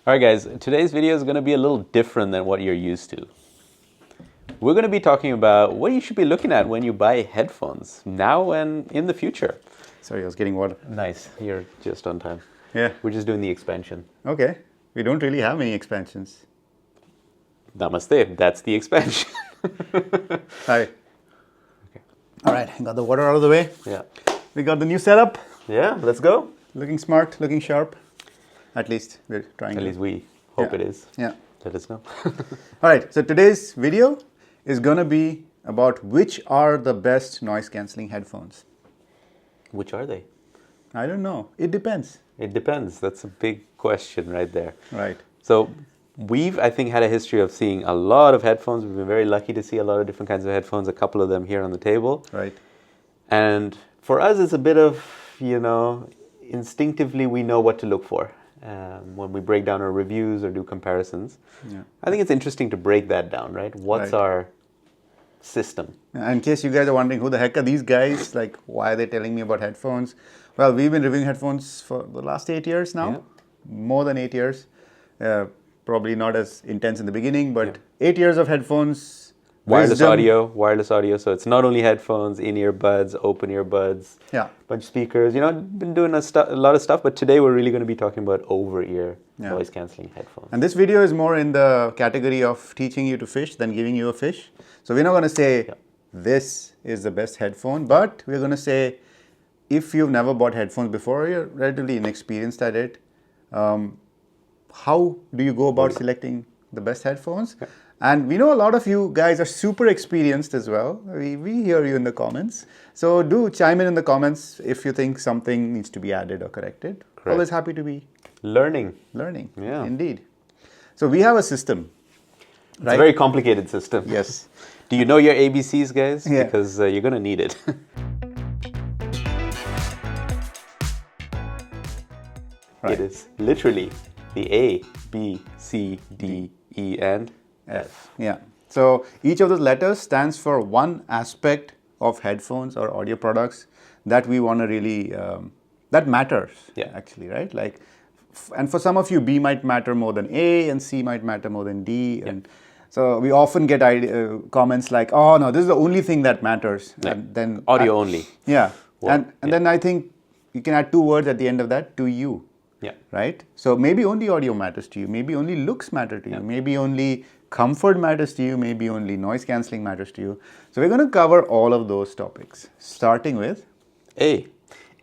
All right, guys, today's video is going to be a little different than what you're used to. We're going to be talking about what you should be looking at when you buy headphones, now and in the future. Sorry, I was getting water. Nice, you're just on time. Yeah. We're just doing the expansion. Okay. We don't really have many expansions. Namaste, that's the expansion. Hi. Okay. All right, got the water out of the way. Yeah. We got the new setup. Yeah, let's go. Looking smart, looking sharp. At least we're trying. At least we hope it is. Yeah. Let us know. All right, so today's video is going to be about which are the best noise cancelling headphones. Which are they? I don't know. It depends. It depends. That's a big question right there. Right. So we've, I think, had a history of seeing a lot of headphones. We've been very lucky to see a lot of different kinds of headphones, a couple of them here on the table. Right. And for us, it's a bit of, instinctively we know what to look for when we break down our reviews or do comparisons. Yeah. I think it's interesting to break that down, right? What's our system? In case you guys are wondering who the heck are these guys, like why are they telling me about headphones? Well, we've been reviewing headphones for the last 8 years now. Yeah. More than 8 years. Probably not as intense in the beginning, but 8 years of headphones. Wireless audio. So it's not only headphones, in-ear buds, open earbuds, bunch of speakers. Been doing a lot of stuff, but today we're really going to be talking about over-ear noise cancelling headphones. And this video is more in the category of teaching you to fish than giving you a fish. So we're not going to say this is the best headphone, but we're going to say if you've never bought headphones before, you're relatively inexperienced at it, how do you go about selecting the best headphones? Yeah. And we know a lot of you guys are super experienced as well. We hear you in the comments. So do chime in the comments if you think something needs to be added or corrected. Correct. Always happy to be learning. Yeah. Indeed. So we have a system. It's a very complicated system. Yes. Do you know your ABCs, guys? Yeah. Because you're going to need it. Right. It is literally the A, B, C, D, E, and F. Yeah. So each of those letters stands for one aspect of headphones or audio products that we want to really, that matters actually, right? Like, and for some of you, B might matter more than A and C might matter more than D. And so we often get comments like, oh no, this is the only thing that matters. And then audio only. Yeah. Well, and then I think you can add two words at the end of that, to you. Yeah. Right? So maybe only audio matters to you. Maybe only looks matter to you. Maybe only comfort matters to you. Maybe only noise cancelling matters to you. So we're going to cover all of those topics, starting with A.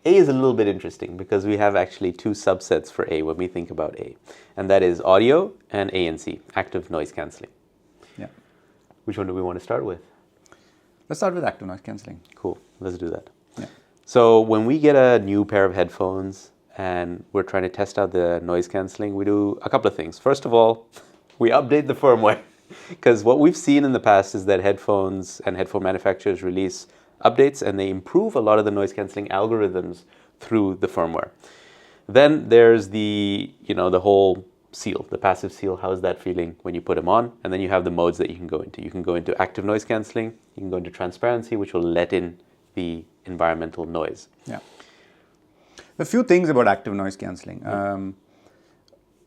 A is a little bit interesting because we have actually two subsets for A when we think about A. And that is audio and ANC, active noise cancelling. Yeah. Which one do we want to start with? Let's start with active noise cancelling. Cool. Let's do that. Yeah. So when we get a new pair of headphones and we're trying to test out the noise cancelling, we do a couple of things. First of all, we update the firmware because what we've seen in the past is that headphones and headphone manufacturers release updates and they improve a lot of the noise cancelling algorithms through the firmware. Then there's the whole seal, the passive seal. How is that feeling when you put them on? And then you have the modes that you can go into. You can go into active noise cancelling. You can go into transparency, which will let in the environmental noise. Yeah. A few things about active noise cancelling.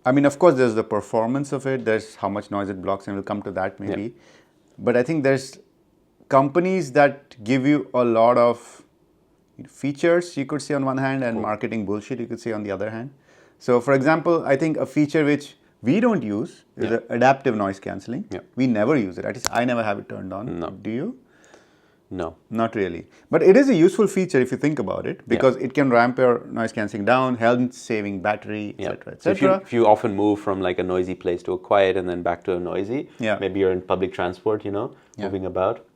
I mean, of course, there's the performance of it. There's how much noise it blocks, and we'll come to that maybe. Yeah. But I think there's companies that give you a lot of features, you could say on one hand, and marketing bullshit, you could say on the other hand. So, for example, I think a feature which we don't use is adaptive noise cancelling. Yeah. We never use it. At least I never have it turned on. No. Do you? No. Not really. But it is a useful feature if you think about it, because it can ramp your noise cancelling down, help saving battery, etc. So if you often move from like a noisy place to a quiet and then back to a noisy, maybe you're in public transport, moving about,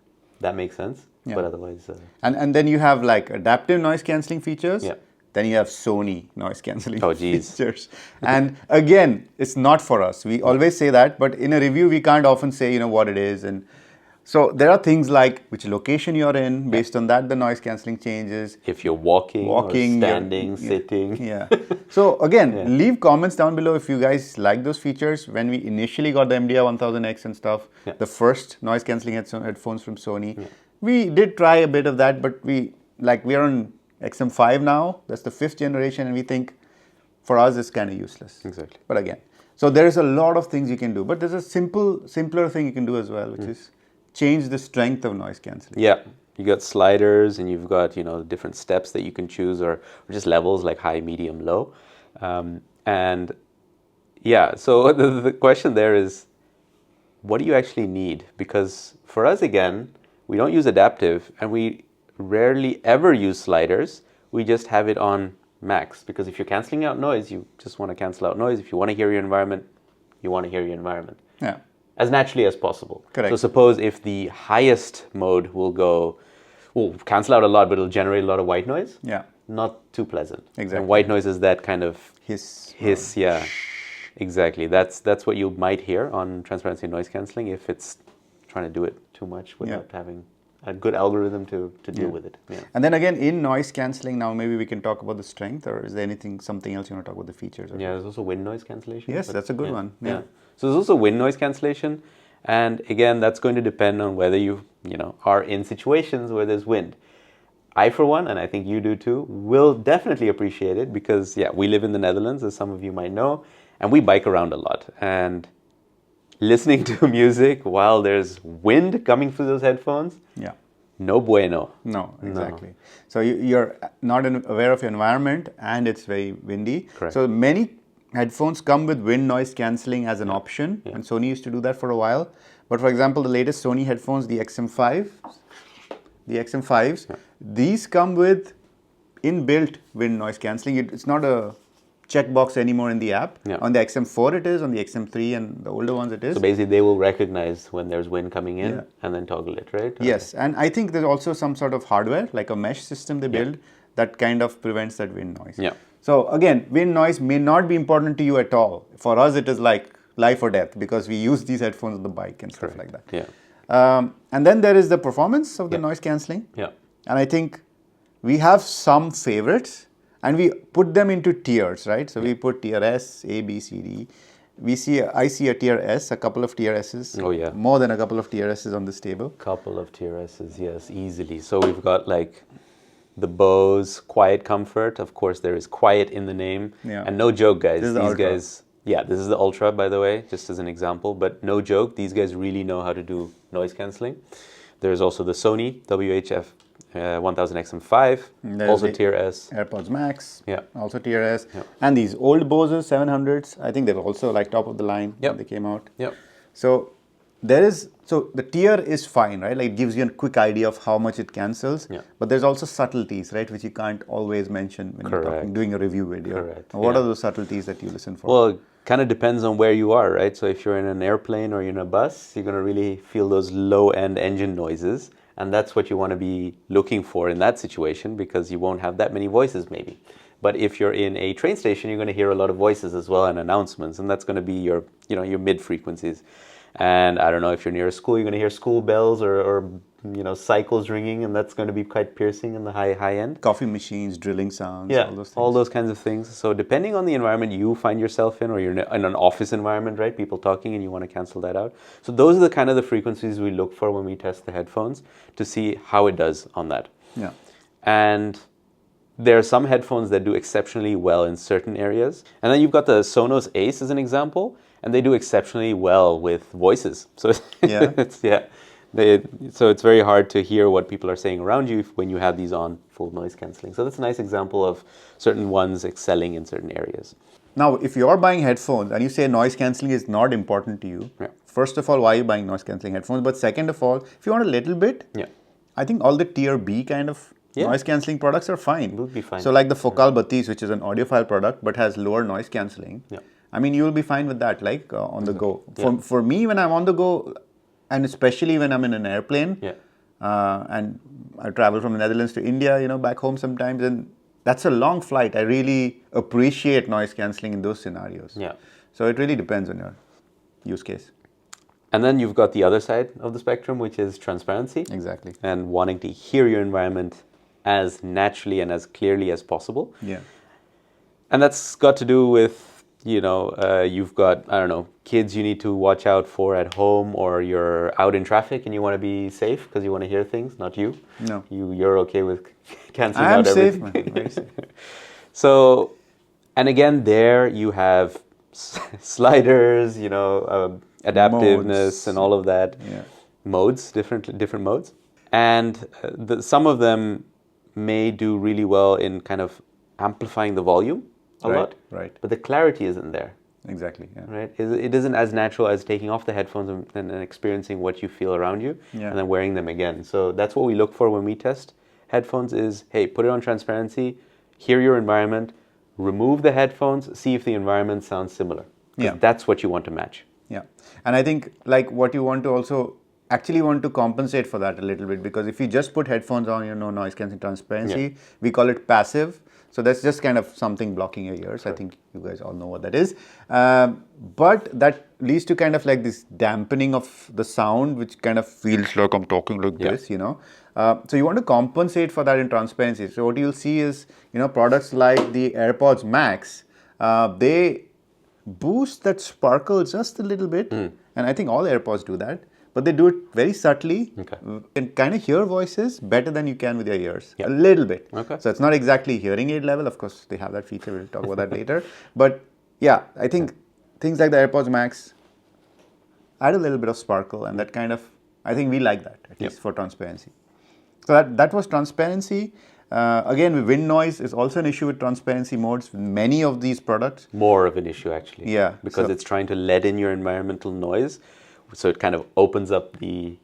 that makes sense. Yeah. But otherwise... And then you have like adaptive noise cancelling features. Yeah. Then you have Sony noise cancelling features. And again, it's not for us. We always say that, but in a review, we can't often say, what it is. And so there are things like which location you're in. Based on that, the noise cancelling changes. If you're walking or standing, sitting. Yeah. So again, leave comments down below if you guys like those features. When we initially got the MDI-1000X and stuff, the first noise cancelling headphones from Sony, we did try a bit of that, but we are on XM5 now. That's the 5th generation, and we think for us it's kind of useless. Exactly. But again, So there's a lot of things you can do, but there's a simpler thing you can do as well, which is change the strength of noise cancelling. Yeah, you got sliders and you've got, different steps that you can choose or just levels like high, medium, low. And yeah, so the question there is, what do you actually need? Because for us, again, we don't use adaptive and we rarely ever use sliders. We just have it on max, because if you're canceling out noise, you just want to cancel out noise. If you want to hear your environment, you want to hear your environment. Yeah. As naturally as possible. Correct. So suppose if the highest mode will cancel out a lot, but it'll generate a lot of white noise. Yeah. Not too pleasant. Exactly. And white noise is that kind of Hiss. yeah. Exactly. That's what you might hear on transparency and noise cancelling if it's trying to do it too much without having a good algorithm to deal with it. Yeah. And then again, in noise cancelling, now maybe we can talk about the strength, or is there something else you want to talk about the features? Yeah, there's also wind noise cancellation. Yes, that's a good one. Yeah. So there's also wind noise cancellation. And again, that's going to depend on whether you are in situations where there's wind. I, for one, and I think you do too, will definitely appreciate it because, we live in the Netherlands, as some of you might know, and we bike around a lot. And listening to music while there's wind coming through those headphones, no bueno. No, exactly. No. So you're not aware of your environment and it's very windy. Correct. So many headphones come with wind noise cancelling as an option, and Sony used to do that for a while. But for example, the latest Sony headphones, the XM5s, these come with inbuilt wind noise cancelling. It's not a checkbox anymore in the app. Yeah. On the XM4 it is, on the XM3 and the older ones it is. So basically they will recognize when there's wind coming in and then toggle it, right? Yes, and I think there's also some sort of hardware, like a mesh system they build that kind of prevents that wind noise. Yeah. So again, wind noise may not be important to you at all. For us, it is like life or death because we use these headphones on the bike and stuff like that. Yeah. And then there is the performance of the noise cancelling. Yeah. And I think we have some favorites and we put them into tiers, right? So we put tier S, A, B, C, D. I see a tier S, a couple of tier S's. Oh yeah. More than a couple of tier S's on this table. Couple of tier S's, yes, easily. So we've got like the Bose Quiet Comfort. Of course, there is quiet in the name. Yeah. And no joke, guys. This is the these Ultra. guys, this is the Ultra, by the way, just as an example. But no joke, these guys really know how to do noise cancelling. There's also the Sony WHF 1000 XM5, also tier S. AirPods Max, Yeah. also tier S. Yeah. And these old Bose 700s, I think they're also like top of the line when they came out. Yep. So the tier is fine, right? Like it gives you a quick idea of how much it cancels. Yeah. But there's also subtleties, right? Which you can't always mention when you're doing a review video. Correct. What are those subtleties that you listen for? Well, it kind of depends on where you are, right? So if you're in an airplane or you're in a bus, you're going to really feel those low-end engine noises. And that's what you want to be looking for in that situation because you won't have that many voices maybe. But if you're in a train station, you're going to hear a lot of voices as well and announcements. And that's going to be your mid-frequencies. And I don't know, if you're near a school, you're going to hear school bells or cycles ringing, and that's going to be quite piercing in the high end. Coffee machines, drilling sounds, all those kinds of things. So depending on the environment you find yourself in, or you're in an office environment, right, people talking and you want to cancel that out. So those are the kind of the frequencies we look for when we test the headphones to see how it does on that. Yeah. And there are some headphones that do exceptionally well in certain areas. And then you've got the Sonos Ace as an example, and they do exceptionally well with voices. So so it's very hard to hear what people are saying around you when you have these on full noise cancelling. So that's a nice example of certain ones excelling in certain areas. Now, if you're buying headphones and you say noise cancelling is not important to you, first of all, why are you buying noise cancelling headphones? But second of all, if you want a little bit, I think all the tier B kind of noise cancelling products are fine. Will be fine. So like the Focal Batis, which is an audiophile product but has lower noise cancelling. I mean, you will be fine with that, like on the go. For me, when I'm on the go, and especially when I'm in an airplane, and I travel from the Netherlands to India, back home sometimes, and that's a long flight. I really appreciate noise cancelling in those scenarios. So it really depends on your use case. And then you've got the other side of the spectrum, which is transparency. Exactly. And wanting to hear your environment as naturally and as clearly as possible. Yeah. And that's got to do with, you've got, I don't know, kids you need to watch out for at home, or you're out in traffic and you want to be safe because you want to hear things, not you. No. You're okay with canceling out everything. I'm safe, man. Very safe. So, and again, there you have sliders, adaptiveness, Modes. and all of that. Yeah. Modes, different modes, and some of them may do really well in kind of amplifying the volume a lot, Right. but the clarity isn't there. Exactly. Yeah. Right? It isn't as natural as taking off the headphones and experiencing what you feel around you, Yeah. and then wearing them again. So that's what we look for when we test headphones is, hey, put it on transparency, hear your environment, remove the headphones, see if the environment sounds similar. Because that's what you want to match. Yeah. And I think like what you want to also actually want to compensate for that a little bit, because if you just put headphones on, no noise cancelling transparency, we call it passive. So that's just kind of something blocking your ears. Sure. I think you guys all know what that is. But that leads to kind of like this dampening of the sound, which kind of feels like I'm talking like this, So you want to compensate for that in transparency. So what you'll see is, products like the AirPods Max, they boost that sparkle just a little bit. And I think all AirPods do that. But they do it very subtly. Okay. You can kind of hear voices better than you can with your ears. Yep. A little bit. Okay. So it's not exactly hearing aid level. Of course, they have that feature. We'll talk about that later. But yeah, I think things like the AirPods Max add a little bit of sparkle, and that kind of, I think we like that, at least for transparency. So that was transparency. Again, wind noise is also an issue with transparency modes. Many of these products. More of an issue, actually. Yeah. Because it's trying to let in your environmental noise. So it kind of opens up the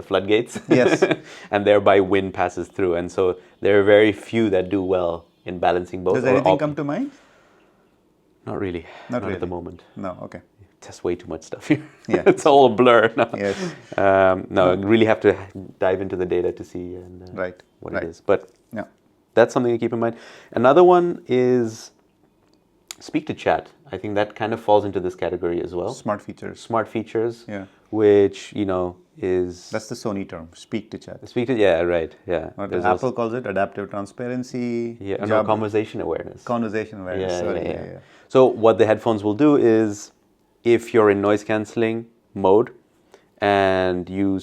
floodgates. Yes. And thereby wind passes through. And so there are very few that do well in balancing both. Does anything come to mind? Not really. Not at the moment. No, okay. Test way too much stuff here. Yeah. It's all a blur now. Yes. No, you really have to dive into the data to see what it is. But that's something to keep in mind. Another one is speak to chat. I think that kind of falls into this category as well. Smart features. Smart features. Yeah. Which, is... That's the Sony term, speak to chat. Speak to, yeah, right, yeah. Apple calls it adaptive transparency. Yeah, no, conversation awareness. Conversation awareness, yeah. So what the headphones will do is, if you're in noise cancelling mode and you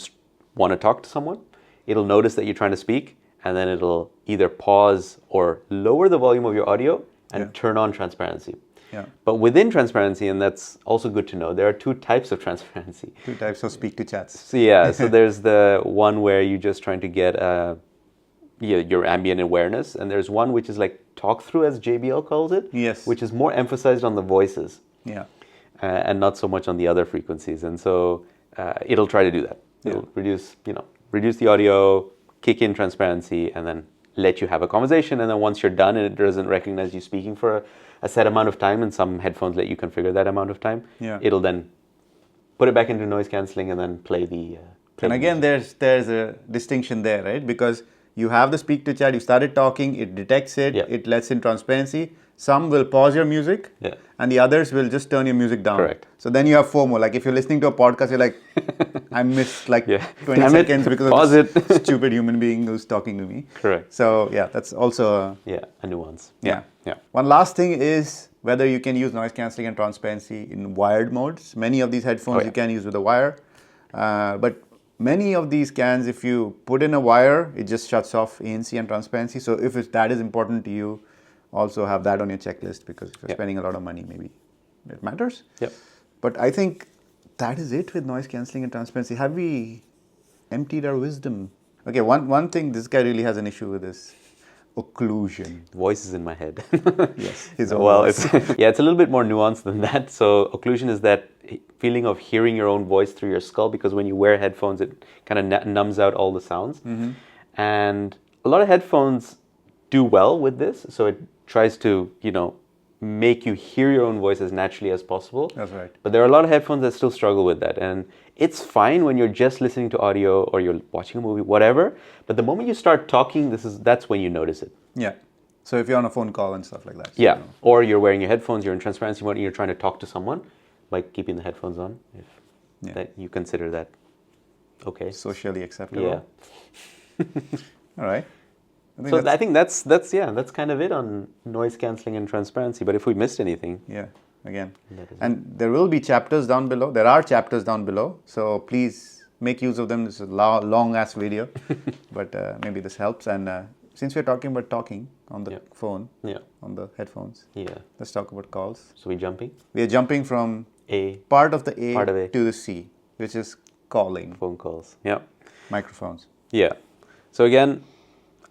want to talk to someone, it'll notice that you're trying to speak, and then it'll either pause or lower the volume of your audio and turn on transparency. Yeah. But within transparency, and that's also good to know, there are two types of transparency. Two types of speak to chats. So there's the one where you're just trying to get your ambient awareness, and there's one which is like talk through, as JBL calls it. Yes. Which is more emphasized on the voices. Yeah. And not so much on the other frequencies. And so it'll try to do that. It'll reduce the audio, kick in transparency, and then let you have a conversation. And then once you're done and it doesn't recognize you speaking for a set amount of time, and some headphones let you configure that amount of time, it'll then put it back into noise cancelling and then play the... and again, there's a distinction there, right? Because you have the speak to chat, you started talking, it detects it, it lets in transparency. Some will pause your music, and the others will just turn your music down. Correct. So then you have FOMO. Like if you're listening to a podcast, you're like, I missed like 20 Damn seconds because pause of this stupid human being who's talking to me. Correct. So yeah, that's also a nuance. Yeah. One last thing is whether you can use noise cancelling and transparency in wired modes. Many of these headphones you can use with a wire, but many of these cans, if you put in a wire, it just shuts off ANC and transparency. So if that is important to you, also have that on your checklist, because if you're spending a lot of money, maybe it matters. Yep. But I think that is it with noise cancelling and transparency. Have we emptied our wisdom? Okay, one thing this guy really has an issue with is occlusion. Voices in my head. Yes. It's a little bit more nuanced than that. So occlusion is that feeling of hearing your own voice through your skull, because when you wear headphones, it kind of numbs out all the sounds. And a lot of headphones do well with this. So it tries to, make you hear your own voice as naturally as possible. That's right. But there are a lot of headphones that still struggle with that. And it's fine when you're just listening to audio or you're watching a movie, whatever. But the moment you start talking, that's when you notice it. Yeah. So if you're on a phone call and stuff like that. Yeah. Or you're wearing your headphones, you're in transparency mode, and you're trying to talk to someone, like keeping the headphones on, if that you consider that okay. Socially acceptable. Yeah. All right. I think that's kind of it on noise cancelling and transparency. But if we missed anything, again, and there will be chapters down below. There are chapters down below, so please make use of them. This is a long ass video, but maybe this helps. And since we're talking about talking on the phone, Yeah. on the headphones, Yeah. let's talk about calls. So we jumping? We are jumping from A. part of the A, Part of A. to the C, which is calling. Phone calls. Yeah. Microphones. Yeah. So again,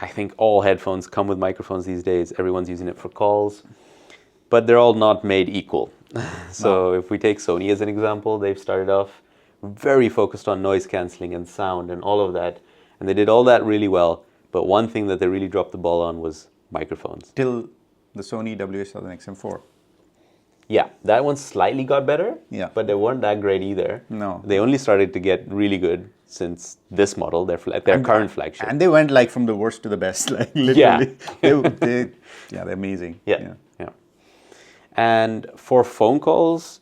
I think all headphones come with microphones these days. Everyone's using it for calls, but they're all not made equal. So if we take Sony as an example, they've started off very focused on noise cancelling and sound and all of that. And they did all that really well. But one thing that they really dropped the ball on was microphones. Till the Sony WH-1000XM4. Yeah, that one slightly got better, Yeah. but they weren't that great either. No. They only started to get really good since this model, their current flagship. And they went like from the worst to the best, like literally. They're amazing. Yeah. And for phone calls,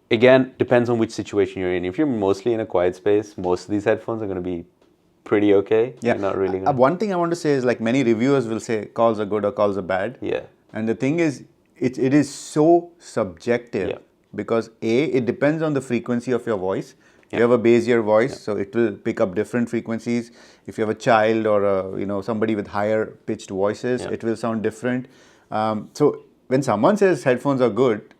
again, depends on which situation you're in. If you're mostly in a quiet space, most of these headphones are going to be pretty okay. Yeah. You're not really gonna... One thing I want to say is like many reviewers will say calls are good or calls are bad. Yeah. And the thing is, it is so subjective because it depends on the frequency of your voice. You have a bassier voice, so it will pick up different frequencies. If you have a child or somebody with higher pitched voices, it will sound different. So when someone says headphones are good,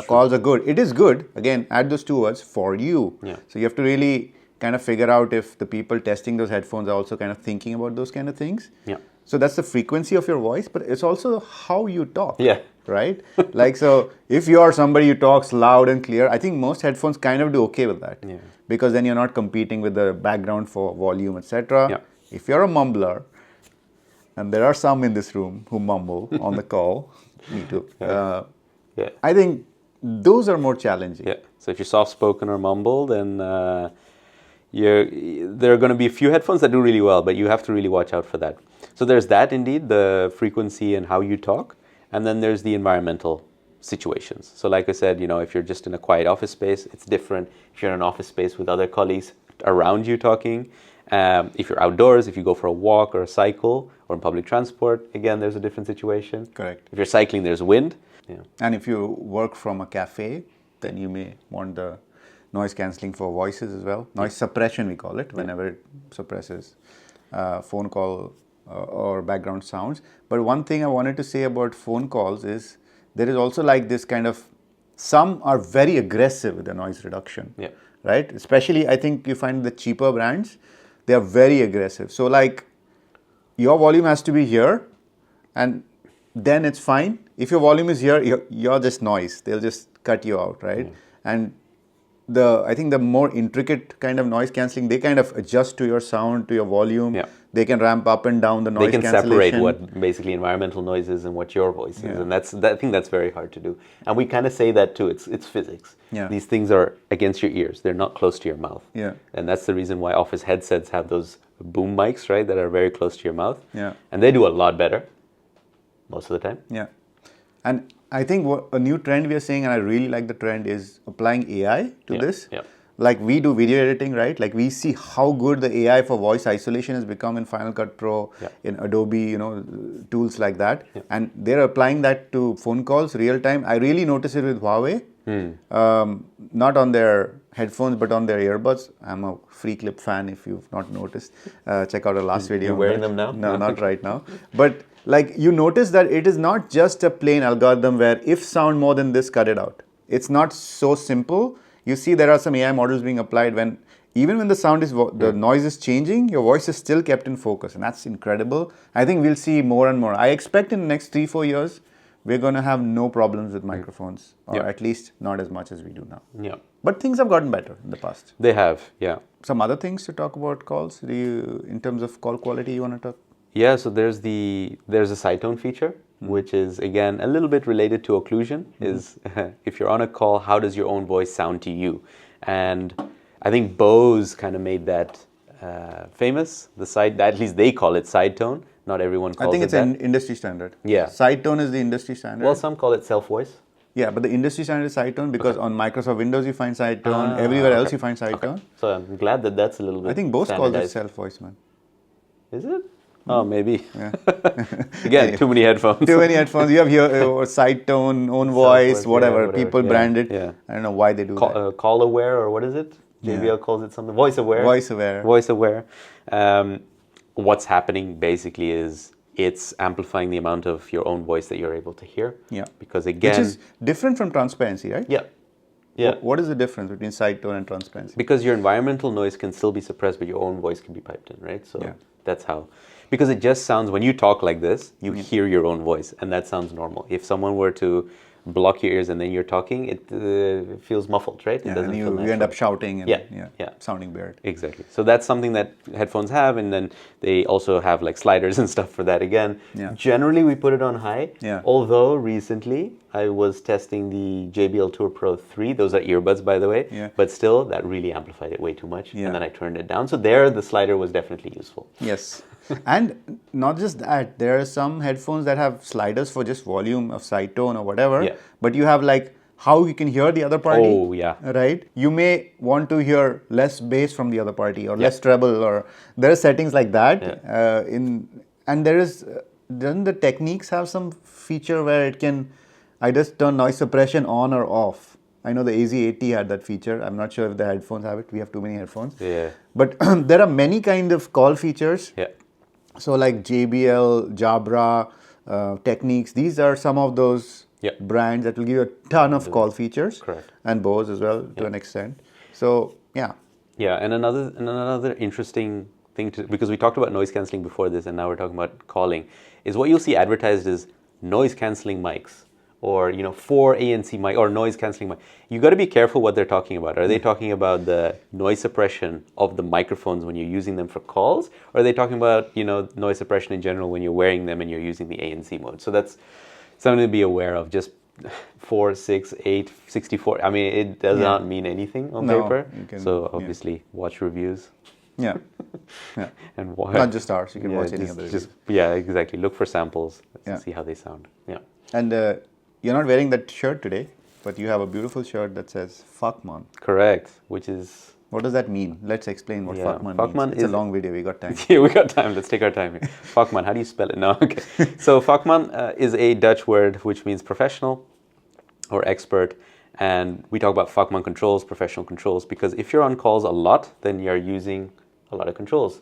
calls are good, it is good. Again, add those two words, for you. Yeah. So you have to really kind of figure out if the people testing those headphones are also kind of thinking about those kind of things. Yeah. So that's the frequency of your voice, but it's also how you talk. Yeah. Right? Like, so if you are somebody who talks loud and clear, I think most headphones kind of do okay with that. Yeah. Because then you're not competing with the background for volume, etc. Yeah. If you're a mumbler, and there are some in this room who mumble on the call, me too. I think those are more challenging. Yeah. So if you're soft-spoken or mumble, then there are going to be a few headphones that do really well, but you have to really watch out for that. So there's that indeed, the frequency and how you talk. And then there's the environmental situations. So like I said, if you're just in a quiet office space, it's different. If you're in an office space with other colleagues around you talking, if you're outdoors, if you go for a walk or a cycle or in public transport, again, there's a different situation. Correct. If you're cycling, there's wind. Yeah. And if you work from a cafe, then you may want the noise cancelling for voices as well. Noise suppression, we call it, whenever it suppresses phone call or background sounds. But one thing I wanted to say about phone calls is there is also like this kind of, some are very aggressive with the noise reduction, right? Especially I think you find the cheaper brands, they are very aggressive. So like your volume has to be here and then it's fine. If your volume is here, you're just noise. They'll just cut you out, right? And I think the more intricate kind of noise cancelling, they kind of adjust to your sound, to your volume. Yeah. They can ramp up and down the noise cancellation. They can separate what basically environmental noise is and what your voice is. And I think that's very hard to do. And we kind of say that too, it's physics. Yeah. These things are against your ears. They're not close to your mouth. Yeah. And that's the reason why office headsets have those boom mics, right, that are very close to your mouth. Yeah. And they do a lot better most of the time. Yeah. And I think what a new trend we are seeing, and I really like the trend, is applying AI to this. Yeah. Like we do video editing, right? Like we see how good the AI for voice isolation has become in Final Cut Pro, in Adobe, tools like that. Yeah. And they're applying that to phone calls real time. I really notice it with Huawei, not on their headphones, but on their earbuds. I'm a Free Clip fan if you've not noticed. Check out our last video. You're wearing them now? No, not right now. But like you notice that it is not just a plain algorithm where if sound more than this, cut it out. It's not so simple. You see there are some AI models being applied when even when the sound is, the noise is changing, your voice is still kept in focus. And that's incredible. I think we'll see more and more. I expect in the next 3-4 years, we're going to have no problems with microphones, or at least not as much as we do now. Yeah. But things have gotten better in the past. They have, yeah. Some other things to talk about calls? In terms of call quality, you want to talk? Yeah, so there's a side tone feature, which is again a little bit related to occlusion. Is if you're on a call, how does your own voice sound to you? And I think Bose kind of made that famous. At least they call it side tone. Not everyone calls it that. I think it's an industry standard. Yeah. Side tone is the industry standard. Well, some call it self voice. Yeah, but the industry standard is side tone because on Microsoft Windows you find side tone. Everywhere else you find side tone. So I'm glad that's a little bit. I think Bose calls it self voice, man. Is it? Oh, maybe. Yeah. Again, too many headphones. Too many headphones. You have your side tone, own voice, whatever. People brand it. Yeah. I don't know why they do that. Call aware, or what is it? JBL calls it something. Voice aware. Voice aware. Voice aware. what's happening basically is it's amplifying the amount of your own voice that you're able to hear. Yeah. Because again, which is different from transparency, right? yeah, yeah. What is the difference between side tone and transparency? Because your environmental noise can still be suppressed, but your own voice can be piped in, right? So Yeah. that's how. Because it just sounds, when you talk like this, you hear your own voice, and that sounds normal. If someone were to block your ears and then you're talking, it feels muffled, right? It Yeah, doesn't and feel you end natural. up shouting and Yeah. sounding weird. Exactly. So that's something that headphones have, and then they also have like sliders and stuff for that again. Yeah. Generally, we put it on high. Yeah. Although recently I was testing the JBL Tour Pro 3. Those are earbuds, by the way. Yeah. But still, that really amplified it way too much. Yeah. And then I turned it down. So there, the slider was definitely useful. Yes. And not just that, there are some headphones that have sliders for just volume of side tone or whatever. Yeah. But you have like how you can hear the other party. Oh, yeah. Right? You may want to hear less bass from the other party or less treble, or there are settings like that. And there is, doesn't the Techniques have some feature where it can either turn noise suppression on or off? I know the AZ80 had that feature. I'm not sure if the headphones have it. We have too many headphones. Yeah. But there are many kind of call features. Yeah. So like JBL, Jabra, Techniques, these are some of those brands that will give you a ton of call features. Correct. And Bose as well to an extent. So yeah. Yeah, and another interesting thing because we talked about noise cancelling before this, and now we're talking about calling, is what you'll see advertised is noise cancelling mics, or 4 ANC mic or noise cancelling mic. You got to be careful what they're talking about. Are they talking about the noise suppression of the microphones when you're using them for calls, or are they talking about noise suppression in general when you're wearing them and you're using the ANC mode? So that's something to be aware of. Just 4, 6, 8, 64. I mean, it does not mean anything on paper. So obviously, watch reviews. Yeah. Yeah. And not just ours. You can watch any other reviews. Yeah, exactly. Look for samples. See how they sound. Yeah. And you're not wearing that shirt today, but you have a beautiful shirt that says "Fuck Man." Correct. Which is. What does that mean? Let's explain what "fuck man" Fuck man means. It's a long video. We got time. Yeah, we got time. Let's take our time here. Fuck man. How do you spell it? No. Okay. So fuck man is a Dutch word which means professional or expert. And we talk about fuck man controls, professional controls, because if you're on calls a lot, then you're using a lot of controls,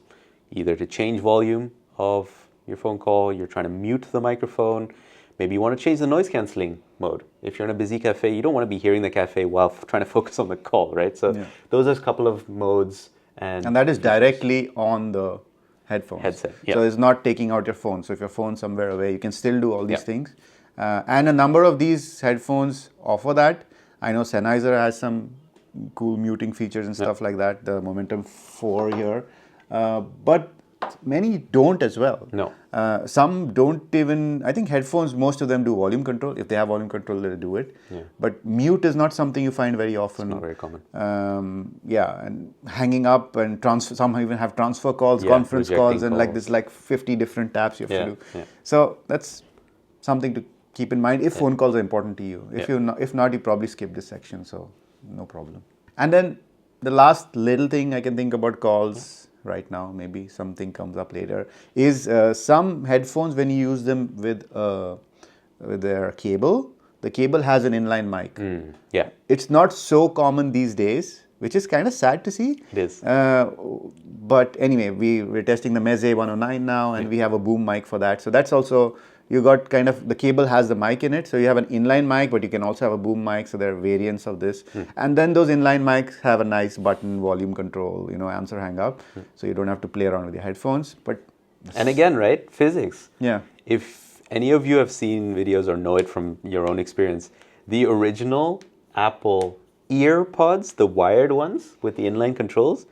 either to change volume of your phone call, you're trying to mute the microphone, maybe you want to change the noise cancelling mode. If you're in a busy cafe, you don't want to be hearing the cafe while trying to focus on the call, right? So those are a couple of modes. And that is directly on the headset. Yeah. So it's not taking out your phone. So if your phone's somewhere away, you can still do all these things. And a number of these headphones offer that. I know Sennheiser has some cool muting features and stuff like that, the Momentum 4 here. But many don't as well. No. Some don't even, I think headphones, most of them do volume control. If they have volume control, they'll do it. Yeah. But mute is not something you find very often. It's not very common. And hanging up and some even have transfer calls, conference calls, and like this 50 different taps you have to do. Yeah. So that's something to keep in mind if phone calls are important to you. If not, you probably skip this section, so no problem. And then the last little thing I can think about calls right now, maybe something comes up later, is some headphones, when you use them with their cable, the cable has an inline mic. Yeah. It's not so common these days, which is kind of sad to see. It is. But anyway, we're testing the Meze 109 now, and we have a boom mic for that. So that's also, you got kind of, the cable has the mic in it, so you have an inline mic, but you can also have a boom mic, so there are variants of this. And then those inline mics have a nice button, volume control, answer, hang up, so you don't have to play around with your headphones. And again, right, physics. Yeah. If any of you have seen videos or know it from your own experience, the original Apple EarPods, the wired ones with the inline controls,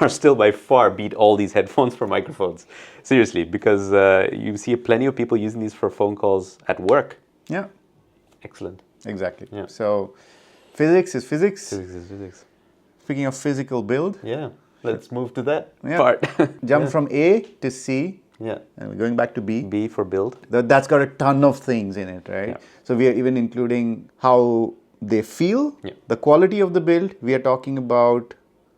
are still by far beat all these headphones for microphones. Seriously, because you see plenty of people using these for phone calls at work. Yeah. Excellent. Exactly. Yeah. So physics is physics. Physics is physics. Speaking of physical build. Yeah. Let's move to that part. Jump from A to C. Yeah. And we're going back to B. B for build. That's got a ton of things in it, right? Yeah. So we are even including how they feel, the quality of the build. We are talking about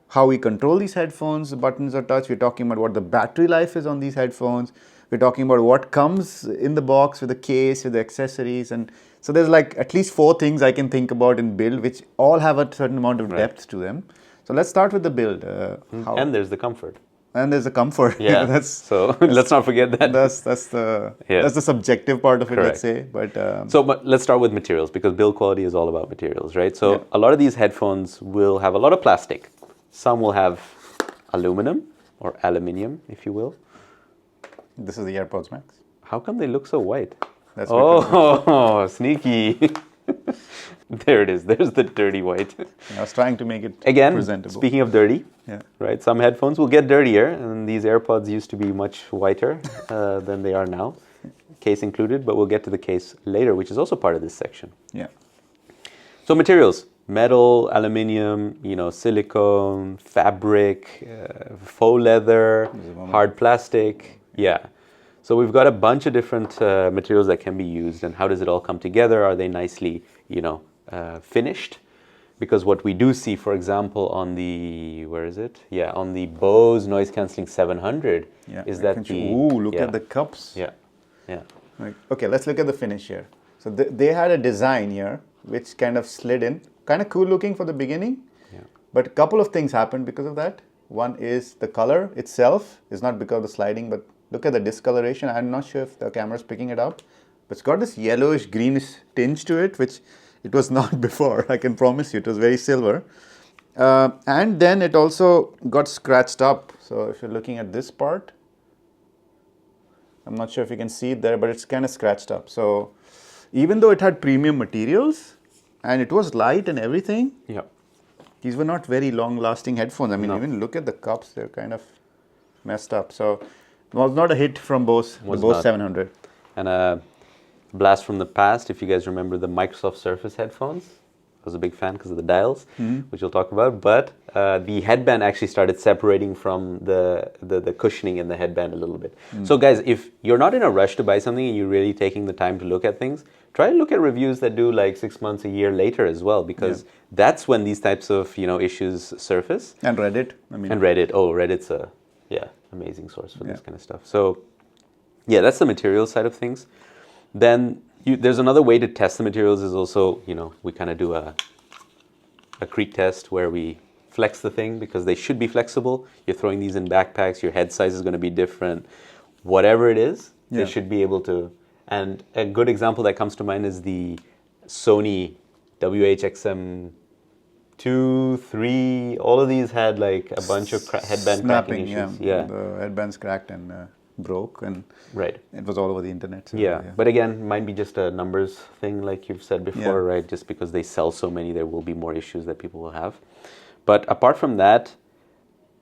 how we control these headphones, the buttons are touch. We're talking about what the battery life is on these headphones. We're talking about what comes in the box with the case, with the accessories. And so there's like at least 4 things I can think about in build, which all have a certain amount of depth to them. So let's start with the build. And there's the comfort. and there's the comfort. Yeah. that's So let's not forget that. that's Yeah. the subjective part of it. Correct. Let's say, but But let's start with materials because build quality is all about materials, right? So Yeah. a lot of these headphones will have a lot of plastic. Some will have aluminum or aluminium, if you will. this is the AirPods Max. How come they look so white? That's because Oh, sneaky. There it is. There's the dirty white. I was trying to make it Again, presentable. speaking of dirty, Yeah. right? Some headphones will get dirtier, and these AirPods used to be much whiter than they are now, case included, but we'll get to the case later, which is also part of this section. Yeah. So materials, metal, aluminium, silicone, fabric, faux leather, hard plastic. Yeah. So we've got a bunch of different materials that can be used, and how does it all come together? Are they nicely, finished? Because what we do see, for example, on the, where is it? Yeah, on the Bose Noise Cancelling 700, Yeah. is that the... Ooh, look yeah, at the cups. Yeah, yeah. Like, okay, let's look at the finish here. So they had a design here which kind of slid in, kind of cool looking for the beginning. Yeah. But a couple of things happened because of that. One is the color itself is not because of the sliding, but look at the discoloration. I'm not sure if the camera's picking it up, but it's got this yellowish greenish tinge to it, which it was not before. I can promise you, it was very silver. And then it also got scratched up. So if you're looking at this part, I'm not sure if you can see it there, but it's kind of scratched up. So even though it had premium materials and it was light and everything, Yeah. these were not very long-lasting headphones. I mean, No. even look at the cups; they're kind of messed up. So it was not a hit from Bose, the Was Bose not. 700. And a blast from the past, if you guys remember the Microsoft Surface headphones. I was a big fan because of the dials, which we'll talk about. But the headband actually started separating from the cushioning in the headband a little bit. So guys, if you're not in a rush to buy something and you're really taking the time to look at things, try to look at reviews that do like 6 months, a year later as well, because that's when these types of issues surface. And Reddit. I mean, And Reddit, Reddit's a amazing source for this kind of stuff. So yeah, that's the material side of things. Then there's another way to test the materials is also, we kind of do a creak test where we flex the thing because they should be flexible. You're throwing these in backpacks, your head size is going to be different. Whatever it is, they should be able to. And a good example that comes to mind is the Sony WHXM 2, 3, all of these had like a bunch of headband cracking issues. Yeah, the headbands cracked and broke, and Right. it was all over the internet. So, Yeah, but again, might be just a numbers thing, like you've said before, right? Just because they sell so many, there will be more issues that people will have. But apart from that,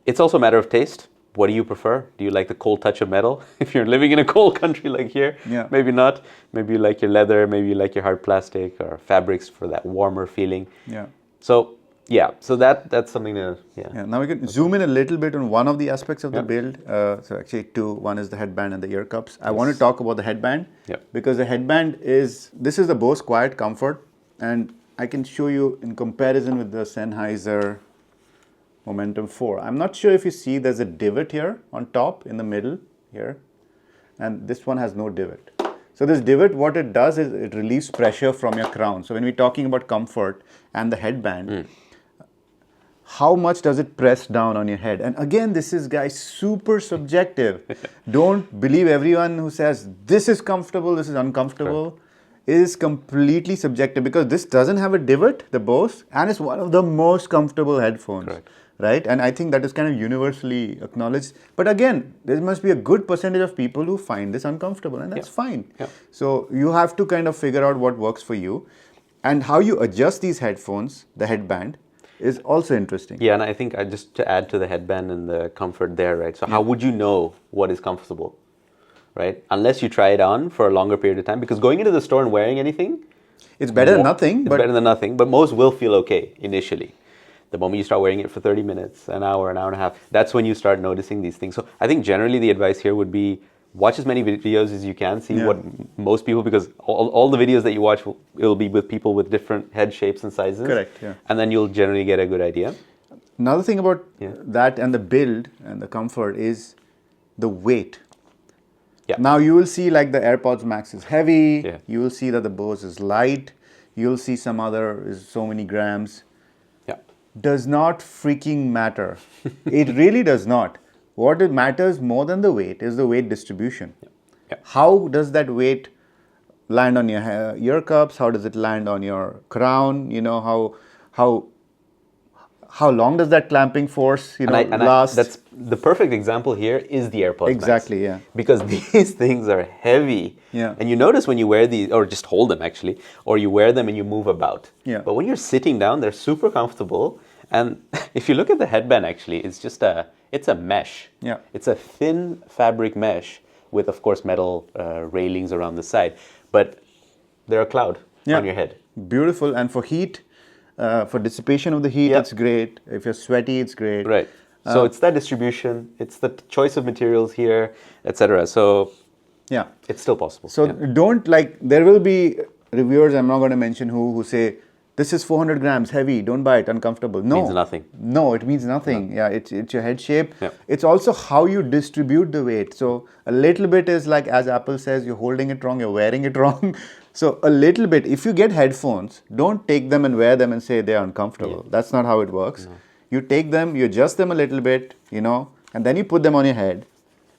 it's also a matter of taste. What do you prefer? Do you like the cold touch of metal? If you're living in a cold country like here, maybe not. Maybe you like your leather, maybe you like your hard plastic or fabrics for that warmer feeling. Yeah. So that's something to, Now we can zoom in a little bit on one of the aspects of the build. So actually two. One is the headband and the ear cups. I want to talk about the headband because the headband this is the Bose Quiet Comfort, and I can show you in comparison with the Sennheiser Momentum 4. I'm not sure if you see there's a divot here on top in the middle here, and this one has no divot. So this divot, what it does is it relieves pressure from your crown. So when we're talking about comfort and the headband, how much does it press down on your head? And again, this is, guys, super subjective. Don't believe everyone who says this is comfortable, this is uncomfortable. Correct. It is completely subjective because this doesn't have a divot, the Bose, and it's one of the most comfortable headphones. Correct. Right? And I think that is kind of universally acknowledged. But again, there must be a good percentage of people who find this uncomfortable, and that's fine. Yeah. So you have to kind of figure out what works for you. And how you adjust these headphones, the headband, is also interesting. Yeah, and I think just to add to the headband and the comfort there, right? So how would you know what is comfortable, right? Unless you try it on for a longer period of time. Because going into the store and wearing anything... It's better than nothing. It's better than nothing, but most will feel okay initially. The moment you start wearing it for 30 minutes, an hour and a half, that's when you start noticing these things. So I think generally the advice here would be watch as many videos as you can, see what most people, because all the videos that you watch will be with people with different head shapes and sizes. Correct, yeah. And then you'll generally get a good idea. Another thing about that and the build and the comfort is the weight. Yeah. Now you will see like the AirPods Max is heavy. Yeah. You will see that the Bose is light. You'll see some other is so many grams. Does not freaking matter. It really does not. What it matters more than the weight is the weight distribution. Yeah. How does that weight land on your ear cups? How does it land on your crown? You know, how long does that clamping force, last? That's the perfect example here is the AirPods Exactly, Max. yeah. Because these things are heavy. Yeah. And you notice when you wear these, or just hold them actually, or you wear them and you move about. Yeah. But when you're sitting down, they're super comfortable. And if you look at the headband actually, it's a mesh. Yeah. It's a thin fabric mesh with, of course, metal railings around the side. But they're a cloud on your head. Beautiful. And for heat, for dissipation of the heat, it's great. If you're sweaty, it's great. Right. So it's that distribution, it's the choice of materials here, etc. So yeah, it's still possible. So don't there will be reviewers, I'm not going to mention who say, this is 400 grams, heavy, don't buy it, uncomfortable. No. It means nothing. No, it means nothing. No. Yeah, it's your head shape. Yeah. It's also how you distribute the weight. So a little bit is like, as Apple says, you're holding it wrong, you're wearing it wrong. So a little bit, if you get headphones, don't take them and wear them and say they're uncomfortable. Yeah. That's not how it works. No. You take them, you adjust them a little bit, and then you put them on your head,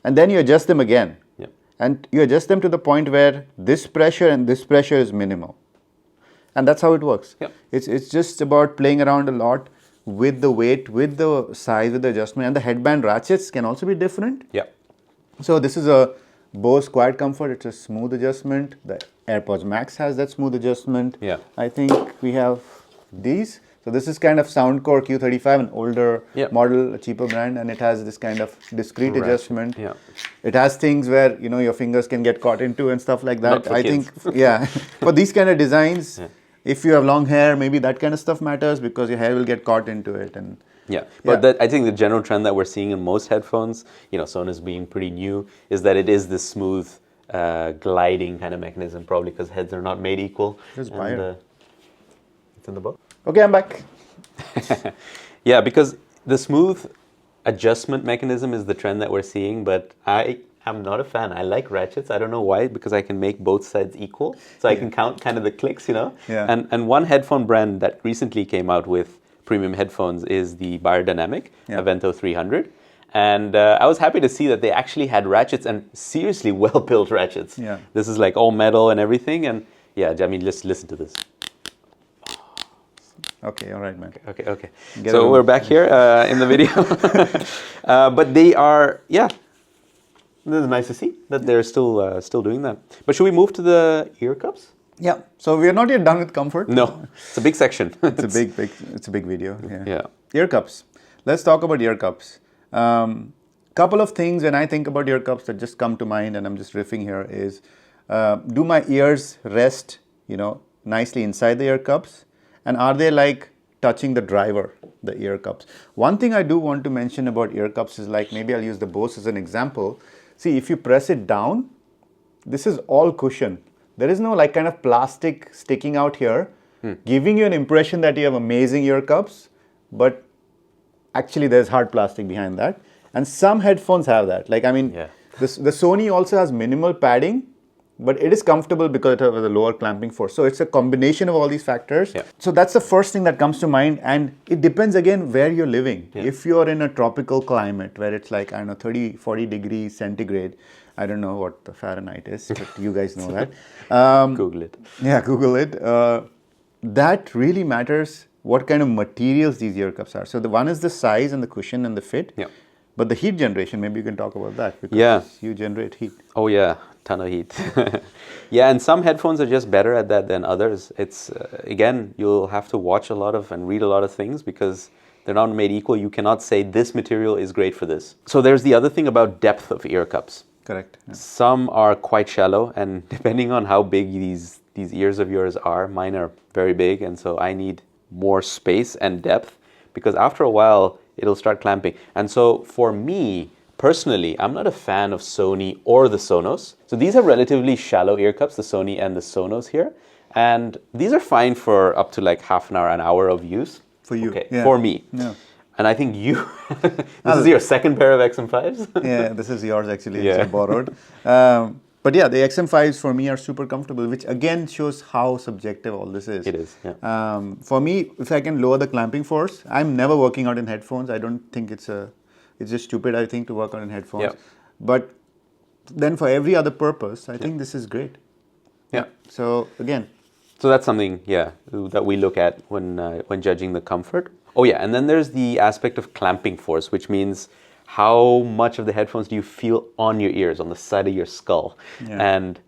and then you adjust them again. Yeah. And you adjust them to the point where this pressure and this pressure is minimal. And that's how it works. Yep. It's just about playing around a lot with the weight, with the size, with the adjustment. And the headband ratchets can also be different. Yeah. So this is a Bose Quiet Comfort. It's a smooth adjustment. The AirPods Max has that smooth adjustment. Yeah. I think we have these. So this is kind of Soundcore Q35, an older model, a cheaper brand, and it has this kind of discrete adjustment. Yeah. It has things where your fingers can get caught into and stuff like that. Not for kids. Think for these kind of designs, if you have long hair, maybe that kind of stuff matters because your hair will get caught into it. And but I think the general trend that we're seeing in most headphones, Sonos being pretty new, is that it is this smooth gliding kind of mechanism, probably because heads are not made equal. It's in the book. Okay, I'm back. Yeah, because the smooth adjustment mechanism is the trend that we're seeing, but I am not a fan. I like ratchets. I don't know why, because I can make both sides equal. So I can count kind of the clicks, Yeah. And one headphone brand that recently came out with premium headphones is the Beyerdynamic Avento 300. And I was happy to see that they actually had ratchets, and seriously well-built ratchets. Yeah. This is like all metal and everything. And let's listen to this. Okay, all right, man. Okay. So we're back here in the video. But they are, this is nice to see that they're still doing that. But should we move to the ear cups? Yeah. So we are not yet done with comfort. No, it's a big section. It's a big video. Yeah. Ear cups. Let's talk about ear cups. Couple of things when I think about ear cups that just come to mind, and I'm just riffing here, is do my ears rest, nicely inside the ear cups? And are they like touching the driver, the ear cups? One thing I do want to mention about ear cups is maybe I'll use the Bose as an example. See, if you press it down, this is all cushion. There is no kind of plastic sticking out here, giving you an impression that you have amazing ear cups, but actually there's hard plastic behind that. And some headphones have that. The Sony also has minimal padding, but it is comfortable because it has a lower clamping force. So it's a combination of all these factors. Yeah. So that's the first thing that comes to mind. And it depends again where you're living. Yeah. If you're in a tropical climate where it's 30, 40 degrees centigrade, I don't know what the Fahrenheit is, but you guys know that. Google it. Yeah, Google it. That really matters what kind of materials these ear cups are. So the one is the size and the cushion and the fit. Yeah. But the heat generation, maybe you can talk about that because you generate heat. Oh yeah, ton of heat. Yeah, and some headphones are just better at that than others. It's again, you'll have to watch a lot of and read a lot of things because they're not made equal. You cannot say this material is great for this. So there's the other thing about depth of ear cups. Correct. Yeah. Some are quite shallow, and depending on how big these ears of yours are, mine are very big, and so I need more space and depth because after a while it'll start clamping. And so for me personally, I'm not a fan of Sony or the Sonos. So these are relatively shallow ear cups, the Sony and the Sonos here, and these are fine for up to half an hour, an hour of use. For you, okay, for me. Yeah. And I think you, this is your second pair of XM5s? Yeah, this is yours actually, which I borrowed. But yeah, the XM5s for me are super comfortable, which again shows how subjective all this is. It is, yeah. For me, if I can lower the clamping force, I'm never working out in headphones. I don't think it's a It's just stupid, I think, to work on in headphones. Yeah. But then for every other purpose, I think this is great. Yeah. So again, So that's something, that we look at when judging the comfort. Oh yeah, and then there's the aspect of clamping force, which means how much of the headphones do you feel on your ears, on the side of your skull. Yeah. And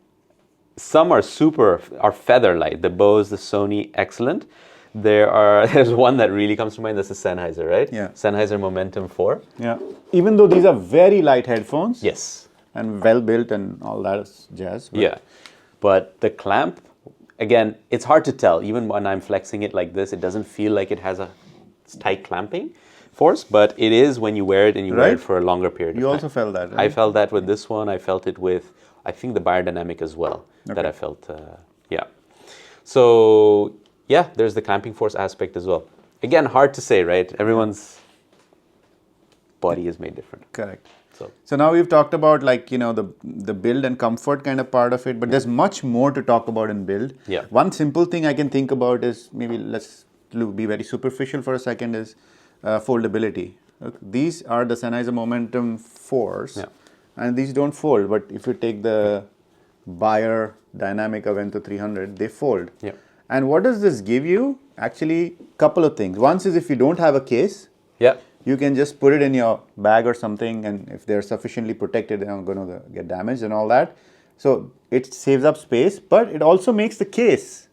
some are feather light. The Bose, the Sony, excellent. There's one that really comes to mind. That's the Sennheiser, right? Yeah. Sennheiser Momentum 4. yeah. Even though these are very light headphones. Yes. And well built and all that jazz. But Yeah. But the clamp, again, it's hard to tell. Even when I'm flexing it like this, it doesn't feel like it has a tight clamping force, but it is when you wear it and you wear it for a longer period of You time. also felt that, right? I felt that with this one. I felt it with, I think, the Biodynamic as well, that I felt, So, yeah, there's the clamping force aspect as well. Again, hard to say, right? Everyone's body is made different. Correct. So now we've talked about the build and comfort kind of part of it, but there's much more to talk about in build. Yeah. One simple thing I can think about is, maybe let's be very superficial for a second, is foldability. Okay. These are the Sennheiser Momentum 4s, and these don't fold, but if you take the Biodynamic Avento 300, they fold. Yeah. And what does this give you? Actually, couple of things. One is, if you don't have a case, you can just put it in your bag or something, and if they're sufficiently protected, they're not going to get damaged and all that. So it saves up space, but it also makes the case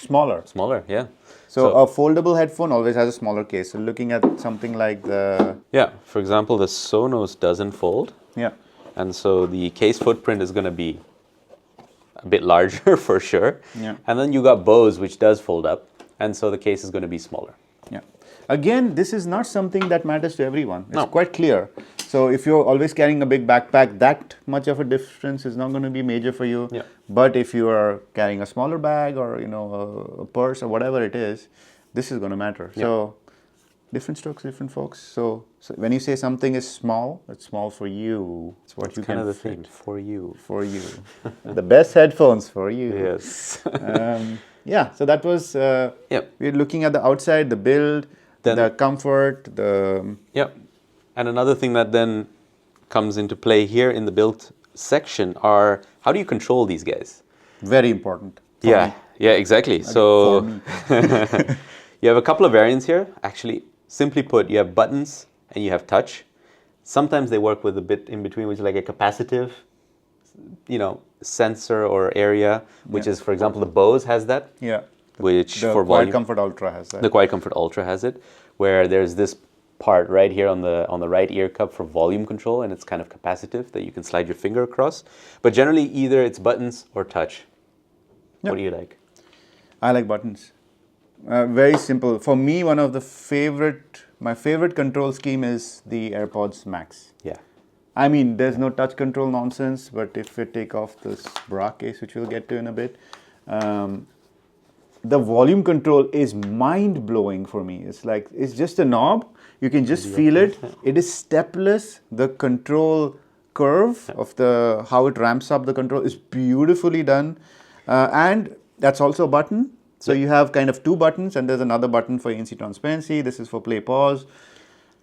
smaller. Smaller, yeah. So a foldable headphone always has a smaller case. So looking at something like the... Yeah, for example, the Sonos doesn't fold. Yeah. And so the case footprint is going to be a bit larger for sure. Yeah. And then you got Bose, which does fold up. And so the case is going to be smaller. Yeah. Again, this is not something that matters to everyone. It's quite clear. So if you're always carrying a big backpack, that much of a difference is not going to be major for you. Yeah. But if you are carrying a smaller bag or a purse or whatever it is, this is going to matter. Yeah. So different strokes, different folks. So when you say something is small, it's small for you. It's what you kind can of the fit. thing for you. For you. The best headphones for you. Yes. Yeah. So that was. We're looking at the outside, the build, the comfort, the. Yeah. And another thing that then comes into play here in the build section are, how do you control these guys? Very important. Yeah, exactly. So you have a couple of variants here. Actually, simply put, you have buttons and you have touch. Sometimes they work with a bit in between, which is like a capacitive, sensor or area, which is, for example, the Bose has that. Yeah. Which the for volume. Quiet Comfort Ultra has that. The Quiet Comfort Ultra has it, where there's this part right here on the right ear cup for volume control, and it's kind of capacitive that you can slide your finger across. But generally, either it's buttons or touch. Yep. What do you like? I like buttons. Very simple. For me, my favorite control scheme is the AirPods Max. Yeah. I mean, there's no touch control nonsense, but if we take off this bra case, which we'll get to in a bit, the volume control is mind-blowing for me. It's just a knob. You can just feel it. It is stepless. The control curve of how it ramps up the control is beautifully done. And that's also a button. So you have kind of two buttons, and there's another button for ANC transparency. This is for play pause.